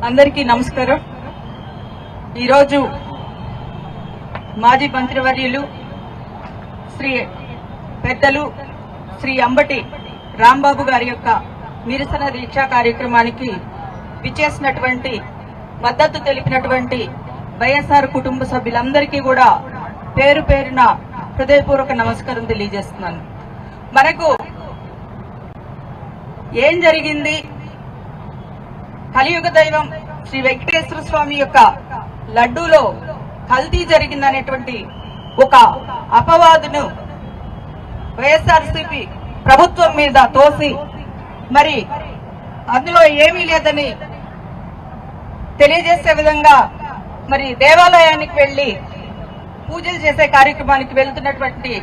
అందరికీ నమస్కారం. ఈరోజు మాజీ మంత్రివర్యులు శ్రీ పెద్దలు శ్రీ అంబటి రాంబాబు గారి యొక్క నిరసన దీక్షా కార్యక్రమానికి విచ్చేసినటువంటి మద్దతు తెలిపినటువంటి వైఎస్ఆర్ కుటుంబ సభ్యులందరికీ కూడా పేరు పేరున హృదయపూర్వక నమస్కారం తెలియజేస్తున్నాను. మనకు ఏం జరిగింది? కలియుగ దైవం శ్రీ వెంకటేశ్వర స్వామి యొక్క లడ్డూలో కల్తీ జరిగిందనేటువంటి ఒక అపవాదును వైఎస్ఆర్సీపీ ప్రభుత్వం మీద తోసి మరి అందులో ఏమీ లేదని తెలియజేసే విధంగా మరి దేవాలయానికి వెళ్లి పూజలు చేసే కార్యక్రమానికి వెళ్తున్నటువంటి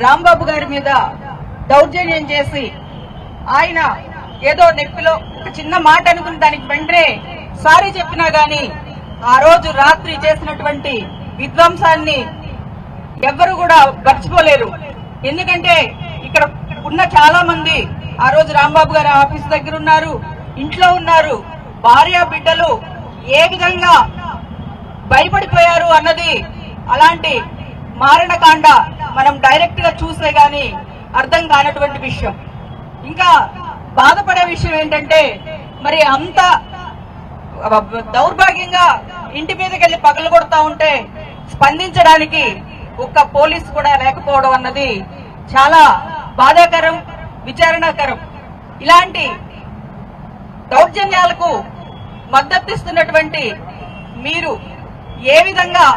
రాంబాబు గారి మీద దౌర్జన్యం చేసి ఆయన ఏదో నెప్పిలో ఒక చిన్న మాట అనుకున్న దానికి వెంటనే సారీ చెప్పినా గాని ఆ రోజు రాత్రి చేసినటువంటి విధ్వంసాన్ని ఎవ్వరు కూడా మర్చిపోలేరు. ఎందుకంటే ఇక్కడ ఉన్న చాలా మంది ఆ రోజు రాంబాబు గారి ఆఫీస్ దగ్గర ఉన్నారు, ఇంట్లో ఉన్నారు. భార్య బిడ్డలు ఏ విధంగా భయపడిపోయారు అన్నది అలాంటి మారణకాండ మనం డైరెక్ట్ గా చూసే గాని అర్థం కానటువంటి విషయం. ఇంకా బాధపడే విషయం ఏంటంటే మరి అంత దౌర్భాగ్యంగా ఇంటి మీదకి వెళ్లి పగలు కొడతా ఉంటే స్పందించడానికి ఒక్క పోలీసు కూడా లేకపోవడం అన్నది చాలా బాధాకరం, విచారణకరం. ఇలాంటి దౌర్జన్యాలకు మద్దతిస్తున్నటువంటి మీరు ఏ విధంగా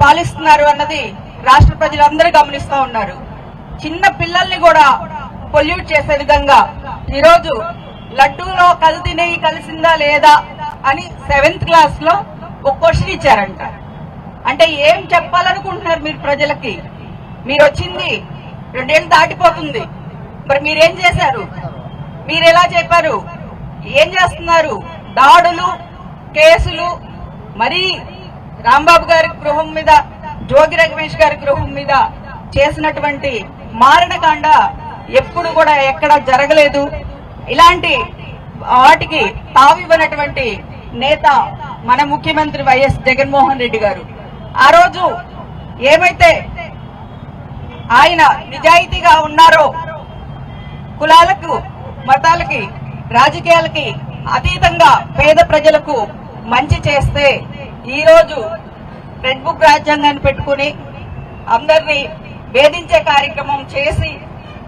పాలిస్తున్నారు అన్నది రాష్ట్ర ప్రజలందరూ గమనిస్తూ ఉన్నారు. చిన్న పిల్లల్ని కూడా పొల్యూట్ చేసే విధంగా ఈరోజు లడ్డూలో కల్తీ నెయ్యి కలిసిందా లేదా అని 7th క్లాస్ లో ఒక క్వశ్చన్ ఇచ్చారంట. అంటే ఏం చెప్పాలనుకుంటున్నారు మీరు ప్రజలకి? మీరు వచ్చింది 2 ఏళ్ళు దాటిపోతుంది. మరి మీరేం చేశారు? మీరు ఎలా చెప్పారు? ఏం చేస్తున్నారు? దాడులు, కేసులు, మరి రాంబాబు గారి గృహం మీద, జోగి రమేష్ గారి గృహం మీద చేసినటువంటి మారణకాండ ఎప్పుడు కూడా ఎక్కడ జరగలేదు. ఇలాంటి వాటికి తావివ్వనటువంటి నేత మన ముఖ్యమంత్రి వైఎస్ జగన్మోహన్ రెడ్డి గారు. ఆ రోజు ఏమైతే ఆయన నిజాయితీగా ఉన్నారో, కులాలకు, మతాలకి, రాజకీయాలకి అతీతంగా పేద ప్రజలకు మంచి చేస్తే ఈ రోజు రెడ్ బుక్ రాజ్యాంగాన్ని పెట్టుకుని అందరినీ వేధించే కార్యక్రమం చేసి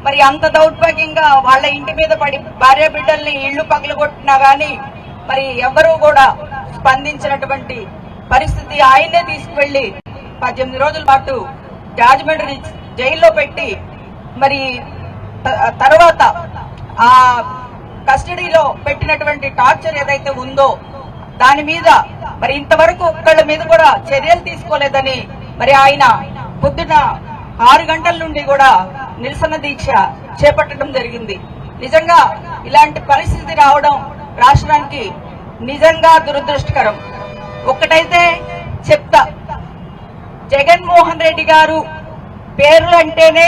మరి అంత దౌర్భాగ్యంగా వాళ్ళ ఇంటి మీద పడి భార్య బిడ్డల్ని ఇళ్లు పగలగొట్టినా గాని మరి ఎవరూ కూడా స్పందించినటువంటి పరిస్థితి. ఆయన్నే తీసుకువెళ్లి 18 రోజుల పాటు రాజమండ్రి జైల్లో పెట్టి మరి తర్వాత ఆ కస్టడీలో పెట్టినటువంటి టార్చర్ ఏదైతే ఉందో దాని మీద మరి ఇంతవరకు ఒక్కళ్ళ మీద కూడా చర్యలు తీసుకోలేదని మరి ఆయన పొద్దున 6 గంటల నుండి కూడా నిరసన దీక్ష చేపట్టడం జరిగింది. నిజంగా ఇలాంటి పరిస్థితి రావడం రాష్ట్రానికి నిజంగా దురదృష్టకరం. ఒక్కటైతే చెప్తా, జగన్మోహన్ రెడ్డి గారు పేరు అంటేనే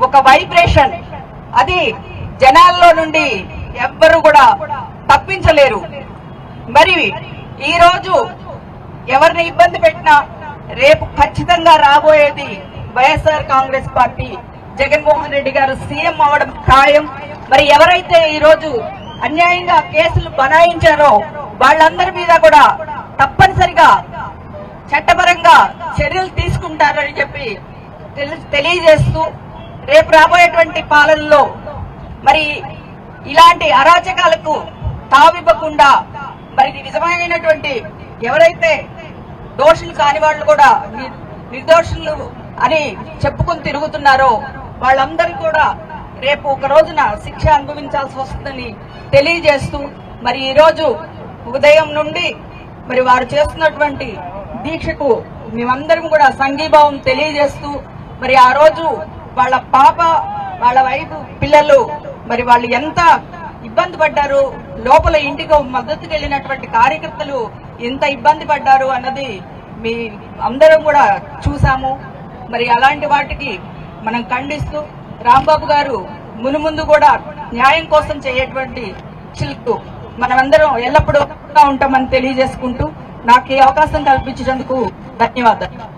ఒక వైబ్రేషన్, అది జనాల్లో నుండి ఎవ్వరు కూడా తప్పించలేరు. మరి ఈ రోజు ఎవరిని ఇబ్బంది పెట్టినా రేపు ఖచ్చితంగా రాబోయేది వైఎస్ఆర్ కాంగ్రెస్ పార్టీ, జగన్మోహన్ రెడ్డి గారు సీఎం అవడం ఖాయం. మరి ఎవరైతే ఈ రోజు అన్యాయంగా కేసులు బనాయించారో వాళ్ళందరి మీద కూడా తప్పనిసరిగా చట్టపరంగా చర్యలు తీసుకుంటారని చెప్పి తెలియజేస్తూ రేపు రాబోయేటువంటి పాలనలో మరి ఇలాంటి అరాచకాలకు తావివ్వకుండా మరి నిజమైనటువంటి ఎవరైతే దోషులు కాని వాళ్ళు కూడా నిర్దోషులు అని చెప్పుకుని తిరుగుతున్నారో వాళ్ళందరూ కూడా రేపు ఒక రోజున శిక్ష అనుభవించాల్సి వస్తుందని తెలియజేస్తూ మరి ఈ రోజు ఉదయం నుండి మరి వారు చేస్తున్నటువంటి దీక్షకు మేమందరం కూడా సంఘీభావం తెలియజేస్తూ మరి ఆ రోజు వాళ్ళ పాప, వాళ్ళ వైపు పిల్లలు మరి వాళ్ళు ఎంత ఇబ్బంది పడ్డారు, లోపల ఇంటికి మద్దతుకు వెళ్ళినటువంటి కార్యకర్తలు ఎంత ఇబ్బంది పడ్డారు అన్నది మీ అందరం కూడా చూసాము. మరి అలాంటి వాటికి మనం ఖండిస్తూ రాంబాబు గారు మునుముందు కూడా న్యాయం కోసం చేయటువంటి చిల్కు మనమందరం ఎల్లప్పుడూ ఉంటామని తెలియజేసుకుంటూ నాకు ఈ అవకాశం కల్పించినందుకు ధన్యవాదాలు.